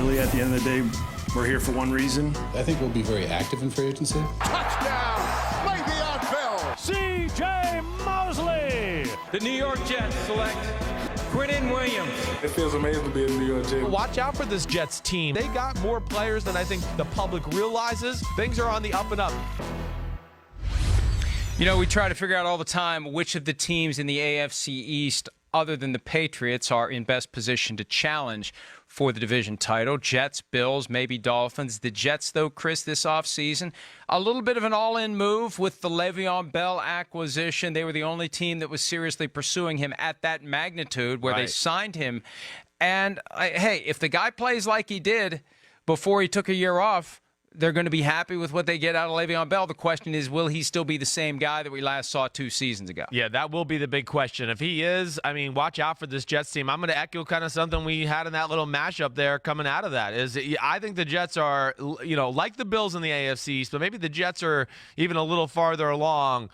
Really, at the end of the day, we're here for one reason. I think we'll be very active in free agency. Touchdown! Le'Veon Bell! C.J. Mosley! The New York Jets select Quinnen Williams. It feels amazing to be a New York Jet. Watch out for this Jets team. They got more players than I think the public realizes. Things are on the up and up. You know, we try to figure out all the time which of the teams in the AFC East, other than the Patriots, are in best position to challenge for the division title. Jets, Bills, maybe Dolphins. The Jets, though, Chris, this offseason, a little bit of an all-in move with the Le'Veon Bell acquisition. They were the only team that was seriously pursuing him at that magnitude where they signed him. And, hey, if the guy plays like he did before he took a year off, they're going to be happy with what they get out of Le'Veon Bell. The question is, will he still be the same guy that we last saw 2 seasons ago? Yeah, that will be the big question. If he is, I mean, watch out for this Jets team. I'm going to echo kind of something we had in that little mashup there coming out of that. Is I think the Jets are, you know, like the Bills in the AFC East, but maybe the Jets are even a little farther along,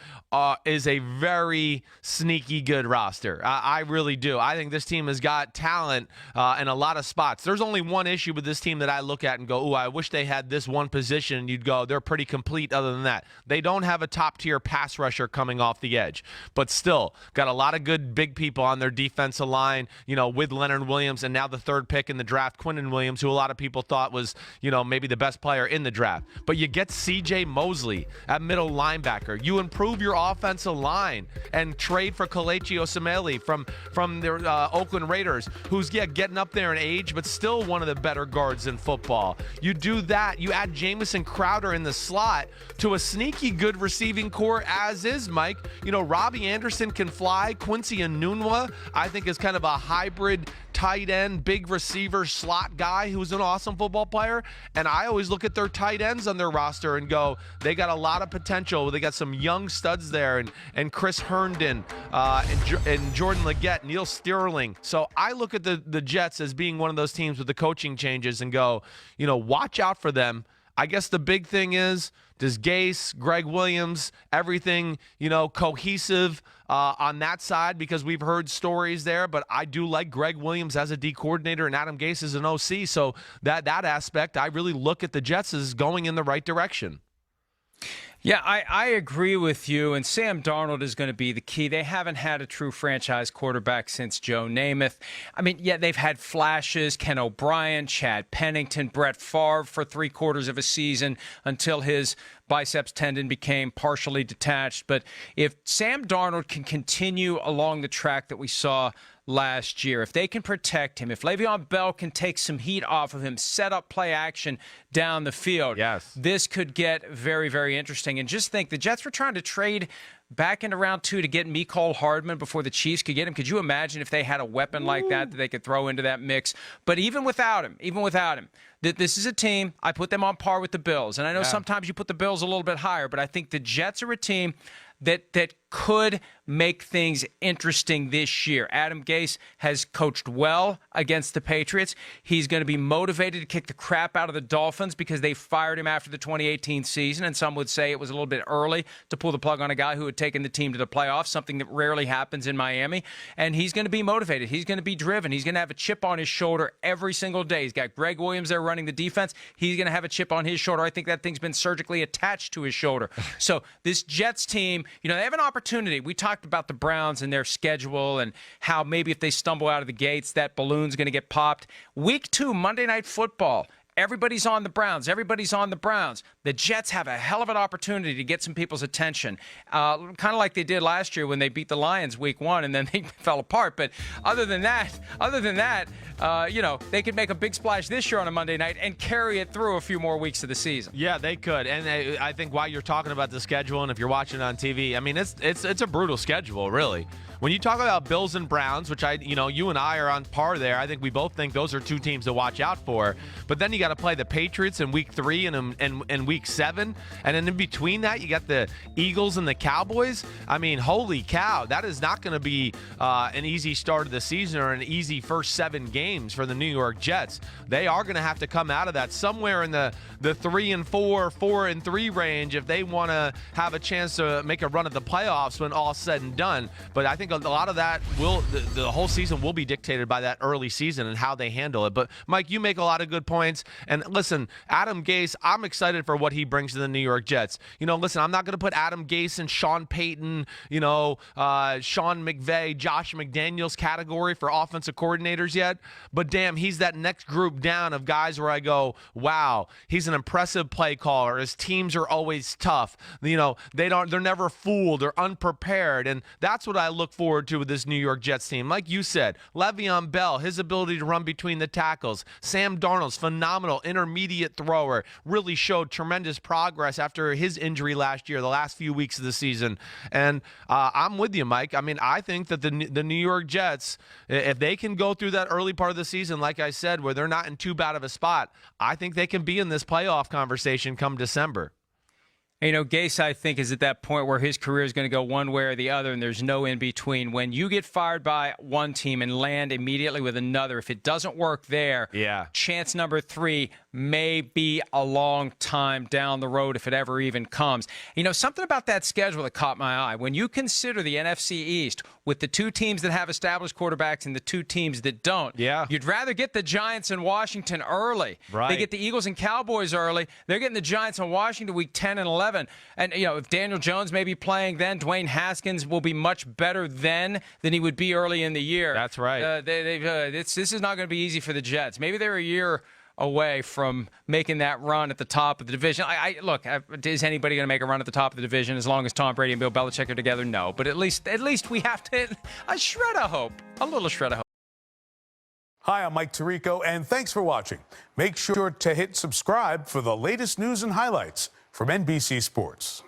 is a very sneaky good roster. I really do. I think this team has got talent in a lot of spots. There's only one issue with this team that I look at and go, ooh, I wish they had this one position. You'd go, they're pretty complete other than that. They don't have a top-tier pass rusher coming off the edge, but still got a lot of good big people on their defensive line, you know, with Leonard Williams and now the third pick in the draft, Quinnen Williams, who a lot of people thought was, you know, maybe the best player in the draft. But you get C.J. Mosley at middle linebacker. You improve your offensive line and trade for Kelechi Osemele from their Oakland Raiders, who's, getting up there in age, but still one of the better guards in football. You do that. You add Jamison Crowder in the slot to a sneaky good receiving core as is, Mike. You know, Robbie Anderson can fly. Quincy Enunwa, I think, is kind of a hybrid tight end, big receiver, slot guy who's an awesome football player. And I always look at their tight ends on their roster and go, they got a lot of potential. They got some young studs there, and Chris Herndon, and Jordan Leggett, Neil Sterling. So I look at the Jets as being one of those teams with the coaching changes and go, you know, watch out for them. I guess the big thing is, does Gase, Greg Williams, everything, you know, cohesive on that side? Because we've heard stories there, but I do like Greg Williams as a D coordinator and Adam Gase as an OC. So that aspect, I really look at the Jets as going in the right direction. Yeah, I agree with you, and Sam Darnold is going to be the key. They haven't had a true franchise quarterback since Joe Namath. I mean, yeah, they've had flashes, Ken O'Brien, Chad Pennington, Brett Favre for 3/4 of a season until his biceps tendon became partially detached. But if Sam Darnold can continue along the track that we saw last year, if they can protect him, if Le'Veon Bell can take some heat off of him, set up play action down the field, this could get very, very interesting. And just think, the Jets were trying to trade back into round 2 to get Mecole Hardman before the Chiefs could get him. Could you imagine if they had a weapon like that they could throw into that mix? But even without him, this is a team, I put them on par with the Bills. And I know sometimes you put the Bills a little bit higher, but I think the Jets are a team that could make things interesting this year. Adam Gase has coached well against the Patriots. He's going to be motivated to kick the crap out of the Dolphins because they fired him after the 2018 season, and some would say it was a little bit early to pull the plug on a guy who had taken the team to the playoffs, something that rarely happens in Miami. And he's going to be motivated. He's going to be driven. He's going to have a chip on his shoulder every single day. He's got Greg Williams there running the defense. He's going to have a chip on his shoulder. I think that thing's been surgically attached to his shoulder. So this Jets team, you know, they have an opportunity. We talked about the Browns and their schedule and how maybe if they stumble out of the gates, that balloon's going to get popped. Week 2, Monday Night Football. Everybody's on the Browns. The Jets have a hell of an opportunity to get some people's attention, kind of like they did last year when they beat the Lions week 1 and then they fell apart. But other than that, you know, they could make a big splash this year on a Monday night and carry it through a few more weeks of the season. Yeah, they could. And I think while you're talking about the schedule, and if you're watching on TV, I mean, it's a brutal schedule, really. When you talk about Bills and Browns, which you and I are on par there, I think we both think those are 2 teams to watch out for. But then you got to play the Patriots in week 3 and week 7. And then in between that, you got the Eagles and the Cowboys. I mean, holy cow, that is not going to be an easy start of the season or an easy first 7 games for the New York Jets. They are going to have to come out of that somewhere in the 3-4, 4-3 range if they want to have a chance to make a run at the playoffs when all's said and done. But I think think a lot of that the whole season will be dictated by that early season and how they handle it. But Mike, you make a lot of good points. And listen, Adam Gase, I'm excited for what he brings to the New York Jets. Listen, I'm not going to put Adam Gase and Sean Payton, Sean McVay, Josh McDaniels category for offensive coordinators yet. But damn, he's that next group down of guys where I go, wow, he's an impressive play caller. His teams are always tough. They're never fooled or unprepared. And that's what I look forward to with this New York Jets team. Like you said, Le'Veon Bell, his ability to run between the tackles. Sam Darnold's phenomenal intermediate thrower, really showed tremendous progress after his injury last year, the last few weeks of the season. And I'm with you, Mike. I mean, I think that the New York Jets, if they can go through that early part of the season, like I said, where they're not in too bad of a spot, I think they can be in this playoff conversation come December. Gase, I think, is at that point where his career is going to go one way or the other, and there's no in between. When you get fired by one team and land immediately with another, if it doesn't work there, chance number 3 may be a long time down the road if it ever even comes. Something about that schedule that caught my eye. When you consider the NFC East with the 2 teams that have established quarterbacks and the 2 teams that don't, you'd rather get the Giants and Washington early. Right. They get the Eagles and Cowboys early. They're getting the Giants and Washington week 10 and 11. And, if Daniel Jones may be playing then, Dwayne Haskins will be much better then than he would be early in the year. That's right. This is not going to be easy for the Jets. Maybe they're a year away from making that run at the top of the division. Look, is anybody going to make a run at the top of the division as long as Tom Brady and Bill Belichick are together? No. But at least we have to a shred of hope, a little shred of hope. Hi, I'm Mike Tirico, and thanks for watching. Make sure to hit subscribe for the latest news and highlights from NBC Sports.